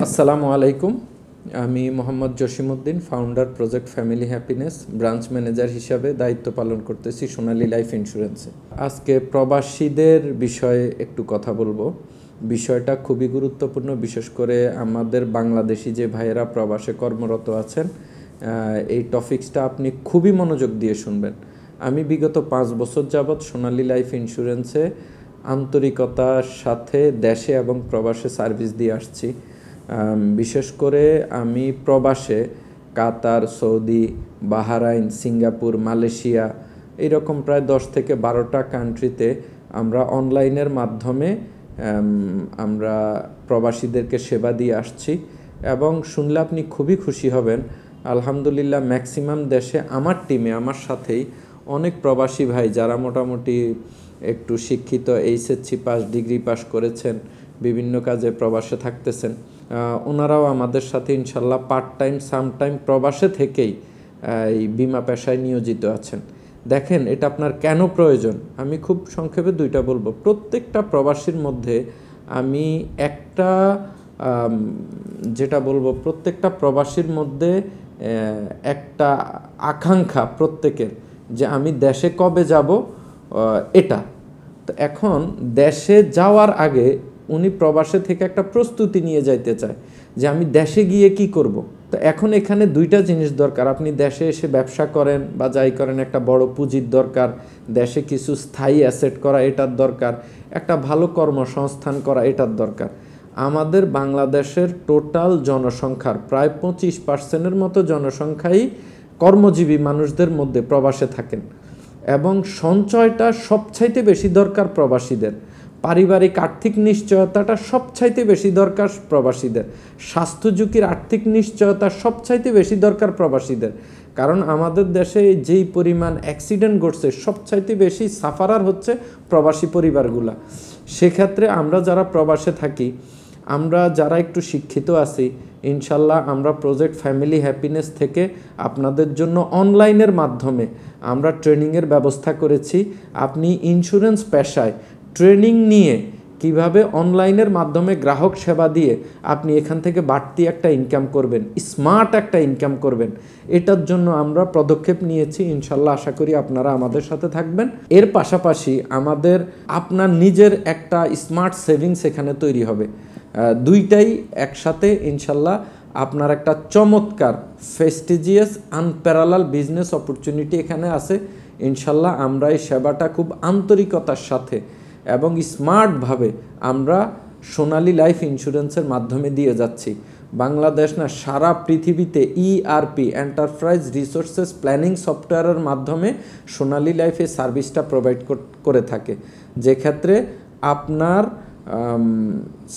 আসসালামু আলাইকুম। আমি Mohammad Jasimuddin, founder project family happiness, branch manager হিসাবে দায়িত্ব পালন করতেছি সোনালী লাইফ ইন্স্যুরেন্সে। আজকে প্রবাসীদের বিষয়ে একটু কথা বলবো। বিষয়টা খুবই গুরুত্বপূর্ণ, বিশেষ করে আমাদের বাংলাদেশি যে ভাইয়েরা প্রবাসে কর্মরত আছেন। এই টপিক্সটা আপনি খুবই মনোযোগ দিয়ে শুনবেন। আমি বিগত 5 বছর যাবৎ সোনালী লাইফ ইন্স্যুরেন্সে আন্তরিকতার সাথে দেশে এবং প্রবাসে সার্ভিস দিয়ে আসছি। বিশেষ করে আমি প্রবাসে কাতার, সৌদি, বাহরাইন, সিঙ্গাপুর, মালয়েশিয়া এইরকম প্রায় 10 থেকে 12টা কান্ট্রিতে আমরা অনলাইনের মাধ্যমে আমরা প্রবাসীদেরকে সেবা দিয়ে আসছি এবং শুনলে আপনি খুবই খুশি হবেন। আলহামদুলিল্লাহ, ম্যাক্সিমাম দেশে আমার টিমে আমার সাথেই অনেক প্রবাসী ভাই যারা মোটামুটি একটু শিক্ষিত, এইচএসসি পাস, ডিগ্রি পাস করেছেন, বিভিন্ন কাজে প্রবাসে থাকতেছেন, ওনারাও আমাদের সাথে ইনশাল্লাহ পার্ট টাইম সামটাইম প্রবাসে থেকেই এই বিমা পেশায় নিয়োজিত আছেন। দেখেন, এটা আপনার কেন প্রয়োজন আমি খুব সংক্ষেপে 2টা বলবো। প্রত্যেকটা প্রবাসীর মধ্যে আমি একটা যেটা বলবো, প্রত্যেকটা প্রবাসীর মধ্যে একটা আকাঙ্ক্ষা প্রত্যেকের, যে আমি দেশে কবে যাব এটা। তো এখন দেশে যাওয়ার আগে উনি প্রবাসে থেকে একটা প্রস্তুতি নিয়ে যাইতে চায় যে আমি দেশে গিয়ে কি করব। তো এখন এখানে 2টা জিনিস দরকার। আপনি দেশে এসে ব্যবসা করেন বা যাই করেন, একটা বড় পুঁজির দরকার, দেশে কিছু স্থায়ী অ্যাসেট করা এটার দরকার, একটা ভালো কর্মসংস্থান করা এটার দরকার। আমাদের বাংলাদেশের টোটাল জনসংখ্যার প্রায় 25% মতো জনসংখ্যাই কর্মজীবী মানুষদের মধ্যে প্রবাসে থাকেন এবং সঞ্চয়টা সবচাইতে বেশি দরকার প্রবাসীদের। পারিবারিক আর্থিক নিশ্চয়তাটা সবচাইতে বেশি দরকার প্রবাসীদের। স্বাস্থ্য ঝুঁকির আর্থিক নিশ্চয়তা সবচাইতে বেশি দরকার প্রবাসীদের। কারণ আমাদের দেশে যেই পরিমাণ অ্যাক্সিডেন্ট ঘটছে, সবচাইতে বেশি সাফারার হচ্ছে প্রবাসী পরিবারগুলা। সেক্ষেত্রে আমরা যারা প্রবাসে থাকি, আমরা যারা একটু শিক্ষিত আছি, ইনশাল্লাহ আমরা প্রজেক্ট ফ্যামিলি হ্যাপিনেস থেকে আপনাদের জন্য অনলাইনের মাধ্যমে আমরা ট্রেনিংয়ের ব্যবস্থা করেছি। আপনি ইন্স্যুরেন্স পেশায় ট্রেনিং নিয়ে কিভাবে অনলাইনের মাধ্যমে গ্রাহক সেবা দিয়ে আপনি এখান থেকে বাড়তি একটা ইনকাম করবেন, স্মার্ট একটা ইনকাম করবেন, এটার জন্য আমরা পদক্ষেপ নিয়েছি। ইনশাল্লাহ আশা করি আপনারা আমাদের সাথে থাকবেন। এর পাশাপাশি আমাদের আপনার নিজের একটা স্মার্ট সেভিংস এখানে তৈরি হবে। 2টাই একসাথে ইনশাল্লাহ আপনার একটা চমৎকার ফেস্টিজিয়াস আনপ্যারালাল বিজনেস অপরচুনিটি এখানে আছে। ইনশাল্লাহ আমরা এই সেবাটা খুব আন্তরিকতার সাথে এবং স্মার্টভাবে আমরা সোনালী লাইফ ইন্স্যুরেন্সের মাধ্যমে দিয়ে যাচ্ছি। বাংলাদেশ না, সারা পৃথিবীতে ইআরপি, এন্টারপ্রাইজ রিসোর্সেস প্ল্যানিং সফটওয়্যারের মাধ্যমে সোনালী লাইফ এই সার্ভিসটা প্রোভাইড করে থাকে, যে ক্ষেত্রে আপনার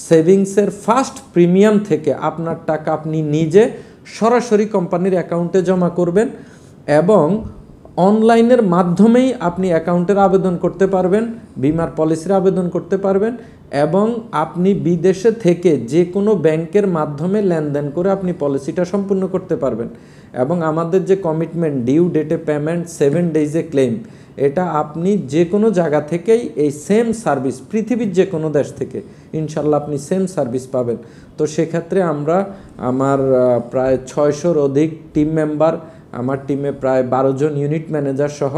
সেভিংসের ফার্স্ট প্রিমিয়াম থেকে আপনার টাকা আপনি নিজে সরাসরি কোম্পানির অ্যাকাউন্টে জমা করবেন এবং অনলাইনের মাধ্যমেই আপনি অ্যাকাউন্টের আবেদন করতে পারবেন, বিমার পলিসির আবেদন করতে পারবেন এবং আপনি বিদেশে থেকে যে কোনো ব্যাংকের মাধ্যমে লেনদেন করে আপনি পলিসিটা সম্পূর্ণ করতে পারবেন। এবং আমাদের যে কমিটমেন্ট, ডিউ ডেটে পেমেন্ট, 7 ডেজে ক্লেম, এটা আপনি যে কোনো জায়গা থেকেই এই সেম সার্ভিস, পৃথিবীর যে কোনো দেশ থেকে ইনশাল্লাহ আপনি সেম সার্ভিস পাবেন। তো সেক্ষেত্রে আমরা আমার প্রায় 600-র অধিক টিম মেম্বার, আমার টিমে প্রায় 12 জন ইউনিট ম্যানেজার সহ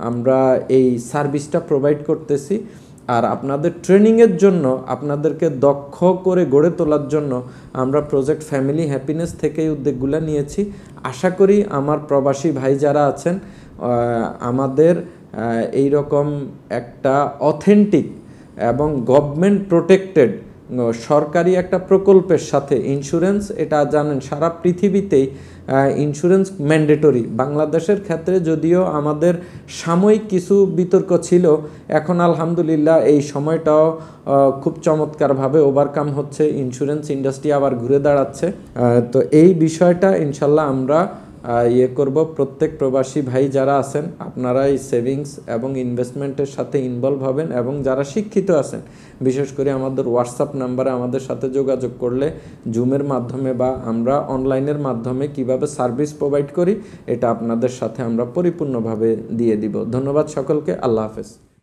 আমরা এই সার্ভিসটা প্রোভাইড করতেছি। আর আপনাদের ট্রেনিংয়ের জন্য, আপনাদেরকে দক্ষ করে গড়ে তোলার জন্য আমরা প্রজেক্ট ফ্যামিলি হ্যাপিনেস থেকে এই উদ্যোগগুলো নিয়েছি। আশা করি আমার প্রবাসী ভাই যারা আছেন, আমাদের এই রকম একটা অথেন্টিক এবং গভর্নমেন্ট প্রোটেক্টেড সরকারি একটা প্রকল্পের সাথে ইন্স্যুরেন্স, এটা জানেন সারা পৃথিবীতেই ইন্স্যুরেন্স ম্যান্ডেটরি। বাংলাদেশের ক্ষেত্রে যদিও আমাদের সাময়িক কিছু বিতর্ক ছিল, এখন আলহামদুলিল্লাহ এই সময়টাও খুব চমৎকারভাবে ওভারকাম হচ্ছে, ইন্স্যুরেন্স ইন্ডাস্ট্রি আবার ঘুরে দাঁড়াচ্ছে। তো এই বিষয়টা ইনশাল্লাহ আমরা করব। প্রত্যেক প্রবাসী ভাই যারা আছেন, আপনারা এই সেভিংস এবং ইনভেস্টমেন্টের সাথে ইনভলভ হবেন এবং যারা শিক্ষিত আছেন, বিশেষ করে আমাদের হোয়াটসঅ্যাপ নাম্বারে আমাদের সাথে যোগাযোগ করলে জুমের মাধ্যমে বা আমরা অনলাইনের মাধ্যমে কিভাবে সার্ভিস প্রোভাইড করি, এটা আপনাদের সাথে আমরা পরিপূর্ণভাবে দিয়ে দিব। ধন্যবাদ সকলকে। আল্লাহ হাফেজ।